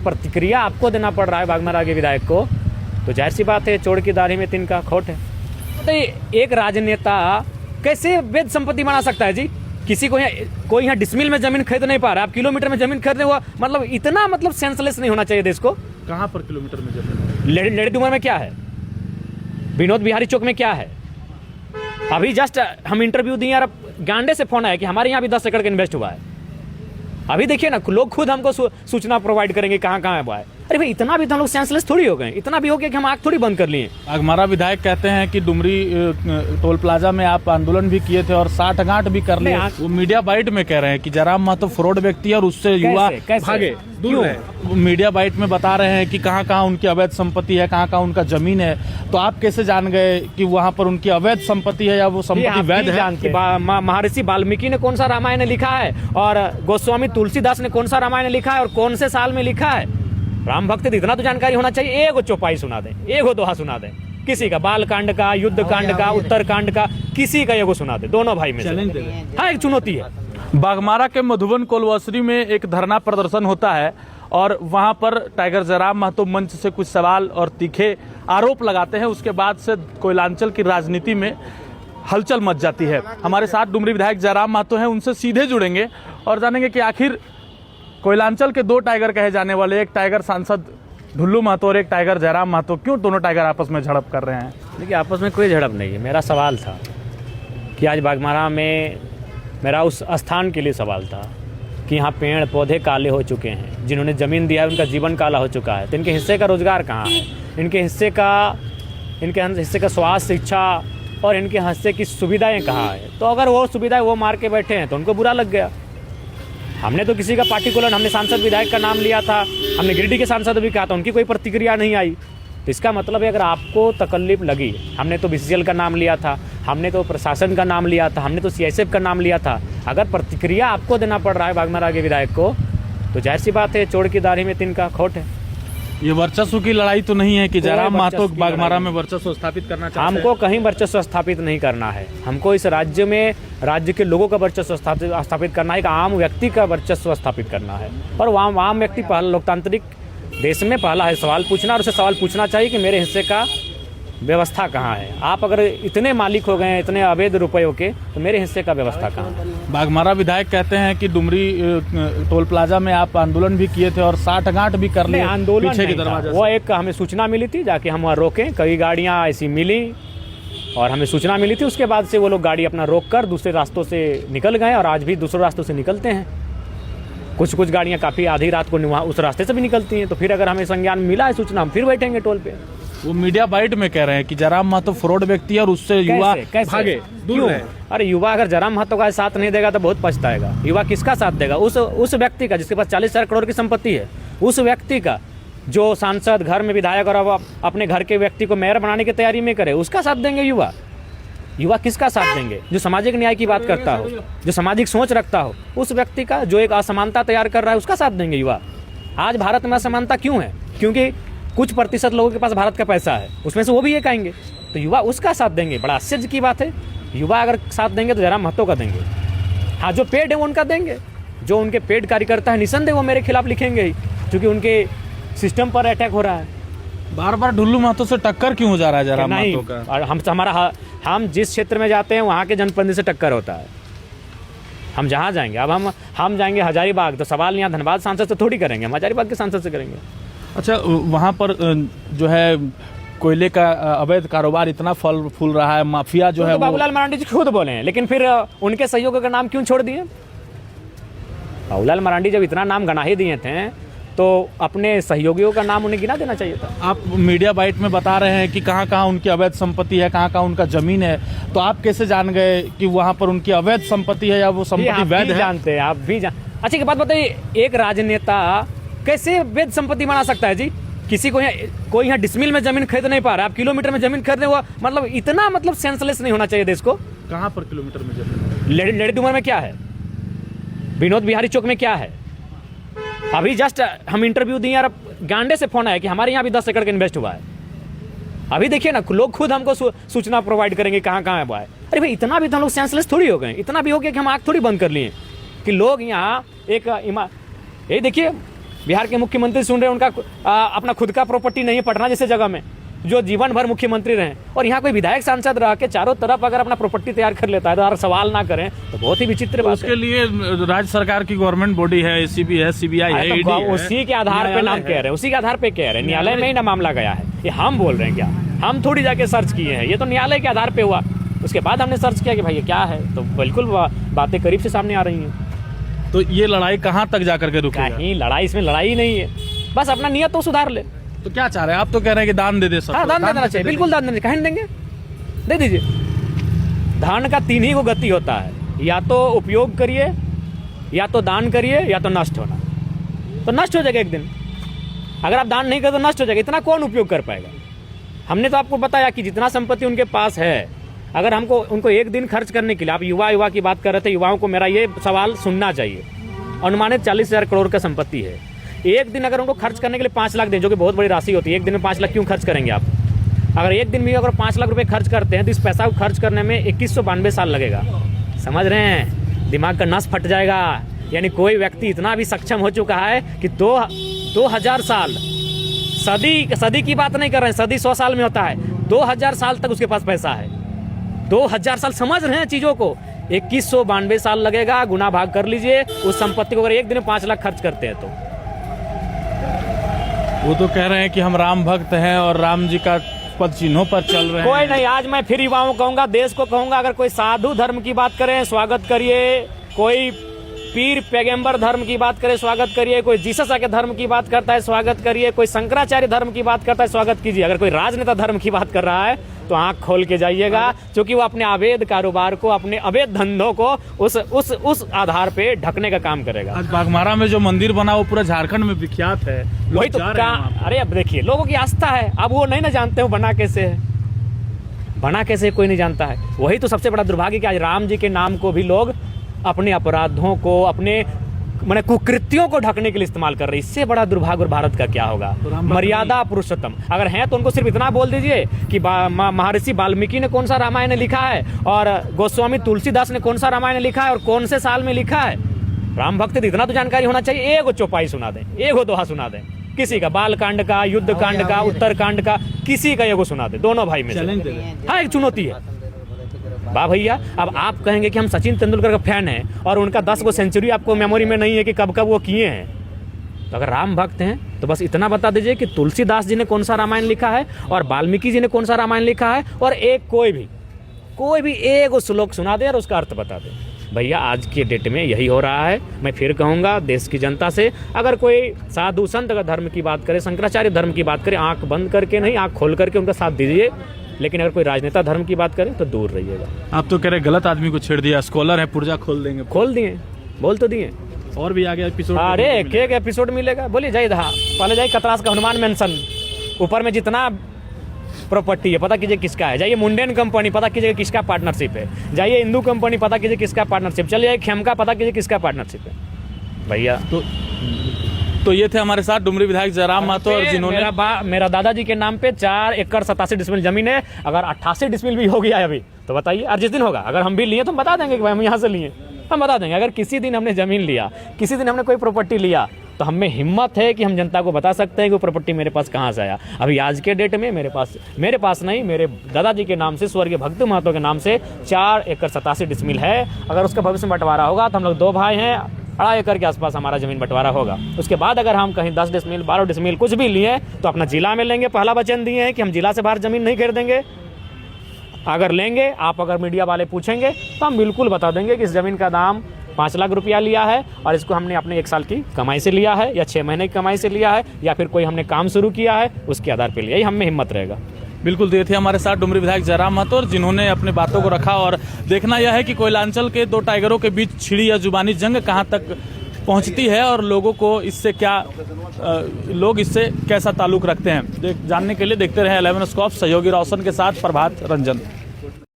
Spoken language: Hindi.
प्रतिक्रिया आपको देना पड़ रहा है बाघमारा के विधायक को, तो जाहिर सी बात है चोर की दाढ़ी में तिनका खोट है। तो एक राजनेता कैसे वैध संपत्ति बना सकता है जी? किसी को कोई यहाँ डिसमिल में जमीन खरीद नहीं पा रहा, आप किलोमीटर में जमीन खरीदने हुआ, मतलब इतना मतलब सेंसलेस नहीं होना चाहिए देश को। कहाँ पर किलोमीटर में जमीन? लेडी डूमर में क्या है, विनोद बिहारी चौक में क्या है? अभी जस्ट हम इंटरव्यू दिए यार, गांडे से फोन आया कि हमारे यहाँ भी 10 एकड़ का इन्वेस्ट हुआ है। अभी देखिए ना, लोग खुद हमको सूचना प्रोवाइड करेंगे कहाँ कहाँ हुआ है। अरे भाई इतना भी तो हम लोग सेंसलेस थोड़ी हो गए, इतना भी हो गया कि हम आँख थोड़ी बंद कर लिए। बाघमारा विधायक कहते हैं कि डुमरी टोल प्लाजा में आप आंदोलन भी किए थे और 60 भी कर लिए। वो मीडिया बाइट में कह रहे हैं कि जयराम महतो फ्रॉड व्यक्ति है और उससे युवा भागे दूर है। मीडिया बाइट में बता रहे हैं कि कहाँ कहाँ उनकी अवैध संपत्ति है, कहाँ कहाँ उनका जमीन है। तो आप कैसे जान गए कि वहाँ पर उनकी अवैध संपत्ति है या वो संपत्ति वैध है? महर्षि वाल्मीकि ने कौन सा रामायण लिखा है और गोस्वामी तुलसीदास ने कौन सा रामायण लिखा है और कौन से साल में लिखा है? राम भक्त इतना तो जानकारी होना चाहिए। एगो चौपाई सुना दें, एगो दोहा सुना दें, किसी का बाल कांड का, युद्ध कांड का, उत्तर कांड का, किसी का एगो सुना दे, दोनों भाई में। हाँ, एक चुनौती है। बाघमारा के मधुबन कोलवसरी में एक धरना प्रदर्शन होता है और वहां पर टाइगर जयराम महतो मंच से कुछ सवाल और तीखे आरोप लगाते हैं। उसके बाद से कोयलांचल की राजनीति में हलचल मच जाती है। हमारे साथ डुमरी विधायक जयराम महतो हैं, उनसे सीधे जुड़ेंगे और जानेंगे कि आखिर कोयलांचल के 2 टाइगर कहे जाने वाले, एक टाइगर सांसद ढुल्लू महतो और एक टाइगर जयराम महतो, क्यों दोनों टाइगर आपस में झड़प कर रहे हैं? देखिए, आपस में कोई झड़प नहीं है। मेरा सवाल था कि आज बाघमारा में मेरा उस स्थान के लिए सवाल था कि यहाँ पेड़ पौधे काले हो चुके हैं, जिन्होंने ज़मीन दिया है उनका जीवन काला हो चुका है, तो इनके हिस्से का रोजगार कहाँ है? इनके हिस्से का स्वास्थ्य, शिक्षा और इनके हिस्से की सुविधाएँ कहाँ है? तो अगर वो सुविधाएँ वो मार के बैठे हैं तो उनको बुरा लग गया। हमने तो किसी का पार्टिकुलर, हमने सांसद विधायक का नाम लिया था, हमने गिरिडीह के सांसद भी कहा था, उनकी कोई प्रतिक्रिया नहीं आई। तो इसका मतलब है अगर आपको तकलीफ लगी, हमने तो बीसीसीएल का नाम लिया था, हमने तो प्रशासन का नाम लिया था, हमने तो सीआईएसएफ का नाम लिया था, अगर प्रतिक्रिया आपको देना पड़ रहा है बाघमारा के विधायक को, तो जाहिर सी बात है चोर की दाढ़ी में तिनका खोट है। ये वर्चस्व की लड़ाई तो नहीं है कि जयराम महतो बाघमारा में वर्चस्व स्थापित करना चाहते हैं? हमको कहीं वर्चस्व स्थापित नहीं करना है। हमको इस राज्य में राज्य के लोगों का वर्चस्व स्थापित करना है, एक आम व्यक्ति का वर्चस्व स्थापित करना है। और वहाँ आम व्यक्ति पहला, लोकतांत्रिक देश में पहला है सवाल पूछना, और उसे सवाल पूछना चाहिए कि मेरे हिस्से का व्यवस्था कहाँ है। आप अगर इतने मालिक हो गए हैं इतने अवैध रुपयों के, तो मेरे हिस्से का व्यवस्था कहाँ है? बाघमारा विधायक कहते हैं कि डुमरी टोल प्लाजा में आप आंदोलन भी किए थे और 60 भी कर लिए। आंदोलन पीछे के दरवाजे वो एक हमें सूचना मिली थी, जाके हम वहाँ रोकें, कई गाड़ियाँ ऐसी मिली और हमें सूचना मिली थी। उसके बाद से वो लोग गाड़ी अपना रोक कर दूसरे रास्तों से निकल गए और आज भी दूसरे रास्तों से निकलते हैं। कुछ गाड़ियाँ काफ़ी आधी रात को वहाँ उस रास्ते से भी निकलती हैं। तो फिर अगर हमें संज्ञान मिला है सूचना, हम फिर बैठेंगे टोल पे। वो मीडिया बाइट में कह रहे हैं कि जयराम महतो फ्रॉड व्यक्ति है और उससे युवा भागे दूर है। अरे युवा अगर जयराम महतो का साथ नहीं देगा तो बहुत पछताएगा। युवा किसका साथ देगा? उस व्यक्ति का जिसके पास 40,000 करोड़ की संपत्ति है, उस व्यक्ति का जो सांसद, घर में विधायक और अब अपने घर के व्यक्ति को मेयर बनाने की तैयारी में करे, उसका साथ देंगे युवा। युवा किसका साथ देंगे? जो सामाजिक न्याय की बात करता हो, जो सामाजिक सोच रखता हो, उस व्यक्ति का, जो एक असमानता तैयार कर रहा है, उसका साथ देंगे युवा। आज भारत में असमानता क्यों है? क्योंकि कुछ प्रतिशत लोगों के पास भारत का पैसा है, उसमें से वो भी एक आएंगे, तो युवा उसका साथ देंगे। बड़ा आश्चर्य की बात है, युवा अगर साथ देंगे तो जयराम महतो का देंगे। हाँ, जो पेड है वो उनका देंगे, जो उनके पेड कार्यकर्ता है निसंदेह वो मेरे खिलाफ लिखेंगे ही, क्योंकि उनके सिस्टम पर अटैक हो रहा है। बार बार ढुल्लू महतो से टक्कर क्यों हो जा रहा है जयराम महतो का? और हम जिस क्षेत्र में जाते हैं वहाँ के जनप्रतिनिधि से टक्कर होता है। हम जहाँ जाएंगे, अब हम जाएंगे हजारीबाग, तो सवाल यहाँ धनबाद सांसद से थोड़ी करेंगे, हम हजारीबाग के सांसद से करेंगे। अच्छा, वहाँ पर जो है कोयले का अवैध कारोबार इतना फल फूल रहा है, माफिया जो है, बाबूलाल मरांडी जी खुद बोले हैं, लेकिन फिर उनके सहयोगियों का नाम क्यों छोड़ दिए? बाबूलाल मरांडी जब इतना नाम गना ही दिए थे तो अपने सहयोगियों का नाम उन्हें गिना देना चाहिए था। आप मीडिया बाइट में बता रहे हैं कि कहाँ कहाँ उनकी अवैध संपत्ति है, कहाँ कहाँ उनका जमीन है, तो आप कैसे जान गए कि वहाँ पर उनकी अवैध संपत्ति है या वो संपत्ति वैध है? जानते हैं, आप भी अच्छा एक बात बताइए, एक राजनेता कैसे वैध संपत्ति बना सकता है जी? किसी को कोई यहाँ डिसमिल में जमीन खरीद नहीं पा रहा, आप किलोमीटर में जमीन खरीदने हुआ, मतलब इतना मतलब सेंसलेस नहीं होना चाहिए देश को। कहाँ पर किलोमीटर में जमीन? लेडी डूमर में क्या है, विनोद बिहारी चौक में क्या है? अभी जस्ट हम इंटरव्यू दिए यार, गांडे से फोन आया कि हमारे यहाँ भी 10 एकड़ का इन्वेस्ट हुआ है। अभी देखिए ना, लोग खुद हमको सूचना प्रोवाइड करेंगे कहाँ कहाँ हुआ है। अरे भाई इतना भी तो हम लोग सेंसलेस थोड़ी हो गए, इतना भी हो गया कि हम आँख थोड़ी बंद कर लिए कि लोग यहाँ एक ये देखिए बिहार के मुख्यमंत्री सुन रहे हैं, उनका अपना खुद का प्रॉपर्टी नहीं है पटना जैसे जगह में, जो जीवन भर मुख्यमंत्री रहे, और यहाँ कोई विधायक सांसद रह के चारों तरफ अगर अपना प्रॉपर्टी तैयार कर लेता है तो अगर सवाल ना करें तो बहुत ही विचित्र बात उसके लिए राज्य सरकार की गवर्नमेंट बॉडी है, एसीबी है, सीबीआई है, ईडी है, उसी के आधार पे नाम कह रहे हैं, उसी के आधार पे कह रहे हैं, न्यायालय में ही ना मामला गया है। ये हम बोल रहे हैं क्या? हम थोड़ी जाके सर्च किए हैं, ये तो न्यायालय के आधार पे हुआ। उसके बाद हमने सर्च किया कि भाई ये क्या है, तो बिल्कुल बातें करीब से सामने आ रही हैं। तो ये लड़ाई कहाँ तक जाकर के रुकेगा? कहीं लड़ाई, इसमें लड़ाई ही नहीं है, बस अपना नियत तो सुधार ले। तो क्या चाह रहे हैं आप? तो कह रहे हैं कि दान दे दे सब। हाँ, दान दे देना चाहिए, बिल्कुल दान देना, कहीं देंगे, दे दीजिए। धन का 3 ही को गति होता है, या तो उपयोग करिए, या तो दान करिए, या तो नष्ट होना। तो नष्ट हो जाएगा एक दिन, अगर आप दान नहीं करें तो नष्ट हो जाएगा। इतना कौन उपयोग कर पाएगा? हमने तो आपको बताया कि जितना संपत्ति उनके पास है, अगर हमको उनको एक दिन खर्च करने के लिए, आप युवा की बात कर रहे थे, युवाओं को मेरा ये सवाल सुनना चाहिए। अनुमानित 40,000 करोड़ का संपत्ति है, एक दिन अगर उनको खर्च करने के लिए 5 लाख दें, जो कि बहुत बड़ी राशि होती है, एक दिन में 5 लाख क्यों खर्च करेंगे आप? अगर एक दिन में अगर 5 लाख रुपए खर्च करते हैं तो इस पैसा को खर्च करने में 2192 साल लगेगा। समझ रहे हैं? दिमाग का नस फट जाएगा। यानी कोई व्यक्ति इतना भी सक्षम हो चुका है कि 2000 साल, सदी की बात नहीं कर रहे हैं, सदी 100 साल में होता है, 2000 साल तक उसके पास पैसा है। 2000 साल, समझ रहे हैं चीज़ों को? 2192 साल लगेगा, गुना भाग कर लीजिए उस संपत्ति को, अगर एक दिन में 5 लाख खर्च करते हैं तो। वो तो कह रहे हैं कि हम राम भक्त हैं और राम जी का पद चिन्हों पर चल रहे हैं। कोई नहीं, आज मैं फिर युवाओं को कहूंगा, देश को कहूंगा, अगर कोई साधु धर्म की बात करें स्वागत करिए, कोई पीर पैगंबर धर्म की बात करे स्वागत करिए, कोई जीसस के धर्म की बात करता है स्वागत करिए, कोई शंकराचार्य धर्म की बात करता है स्वागत कीजिए। अगर कोई राजनेता धर्म की बात कर रहा है तो आंख खोल के जाइएगा, क्योंकि वो अपने अवैध कारोबार को, अपने अवैध धंधों को उस आधार पे ढकने का काम करेगा। आज बाघमारा में जो मंदिर बना वो पूरा झारखंड में विख्यात है, वही तो अरे अब देखिए, लोगों की आस्था है, अब वो नहीं ना जानते हो बना कैसे है, बना कैसे कोई नहीं जानता है। वही तो सबसे बड़ा दुर्भाग्य कि आज राम जी के नाम को भी लोग अपने अपराधों को, अपने माने कुकृत्यों को ढकने के लिए इस्तेमाल कर रहे हैं। इससे बड़ा दुर्भाग्य और भारत का क्या होगा? मर्यादा पुरुषोत्तम अगर हैं तो उनको सिर्फ इतना बोल दीजिए कि महर्षि वाल्मीकि ने कौन सा रामायण लिखा है, और गोस्वामी तुलसीदास ने कौन सा रामायण लिखा है, और कौन से साल में लिखा है। राम भक्त इतना तो जानकारी होना चाहिए। एगो चौपाई सुना दें, एगो दोहा सुना दें, किसी का बाल कांड का, युद्ध कांड का, उत्तर कांड का, किसी का एगो सुना दे, दोनों भाई में से। हाँ, एक चुनौती है। वाह भैया, अब आप कहेंगे कि हम सचिन तेंदुलकर का फैन हैं और उनका 10 गो सेंचुरी आपको मेमोरी में नहीं है कि कब कब वो किए हैं, तो अगर राम भक्त हैं तो बस इतना बता दीजिए कि तुलसीदास जी ने कौन सा रामायण लिखा है और वाल्मीकि जी ने कौन सा रामायण लिखा है, और एक कोई भी एक श्लोक सुना दे और उसका अर्थ बता दे। भैया आज के डेट में यही हो रहा है। मैं फिर कहूँगा देश की जनता से, अगर कोई साधु संत का धर्म की बात करे, शंकराचार्य धर्म की बात करे, आंख बंद करके नहीं, आंख खोल करके उनका साथ दीजिए। लेकिन अगर कोई राजनेता धर्म की बात करे तो दूर रहिएगा। आप तो कह रहे गलत आदमी को छेड़ दिया, स्कॉलर है, पुर्जा खोल देंगे। खोल दिए, बोल तो दिए, और भी आगे एपिसोड। अरे एक एपिसोड मिलेगा। बोलिए जाइए, पहले जाइए कतरास का हनुमान मेंशन, ऊपर में जितना प्रॉपर्टी है पता कीजिए किसका है। जाइए मुंडेन कंपनी, पता कीजिए किसका पार्टनरशिप है। जाइए इंदू कंपनी, पता कीजिए किसका पार्टनरशिप। चलिए खेमका, पता कीजिए किसका पार्टनरशिप है भैया। तो ये थे हमारे साथ डुमरी विधायक जयराम महतो, और जिन्होंने मेरा दादाजी के नाम पे 4 एकड़ 87 डिसमिल जमीन है। अगर 88 डिसमिल भी हो गया है अभी तो बताइए, और जिस दिन होगा अगर हम भी लिए तो हम बता देंगे कि भाई हम यहाँ से लिए, हम बता देंगे। अगर किसी दिन हमने जमीन लिया, किसी दिन हमने कोई प्रॉपर्टी लिया, तो हमें हिम्मत है कि हम जनता को बता सकते हैं कि वो प्रॉपर्टी मेरे पास कहाँ से आया। अभी आज के डेट में मेरे पास नहीं, मेरे दादाजी के नाम से, स्वर्गीय भक्त महतो के नाम से 4 एकड़ 87 डिसमिल है। अगर उसका भविष्य में बंटवारा होगा तो हम लोग 2 भाई हैं, 2.5 एकड़ के आसपास हमारा जमीन बंटवारा होगा। उसके बाद अगर हम कहीं 10 डिसमिल 12 डिसमिल कुछ भी लिए तो अपना जिला में लेंगे। पहला वचन दिए हैं कि हम जिला से बाहर जमीन नहीं खरीदेंगे। अगर लेंगे, आप अगर मीडिया वाले पूछेंगे तो हम बिल्कुल बता देंगे कि इस जमीन का दाम 5 लाख रुपया लिया है और इसको हमने अपने 1 साल की कमाई से लिया है, या 6 महीने की कमाई से लिया है, या फिर कोई हमने काम शुरू किया है उसके आधार पर लिया। यही हमें हिम्मत रहेगा। बिल्कुल। ये थे हमारे साथ डुमरी विधायक जयराम महतो, जिन्होंने अपने बातों को रखा। और देखना यह है कि कोयलांचल के 2 टाइगरों के बीच छिड़ी या जुबानी जंग कहाँ तक पहुंचती है और लोगों को इससे क्या, लोग इससे कैसा ताल्लुक रखते हैं। जानने के लिए देखते रहे 11 स्कॉप। सहयोगी रोशन के साथ प्रभात रंजन।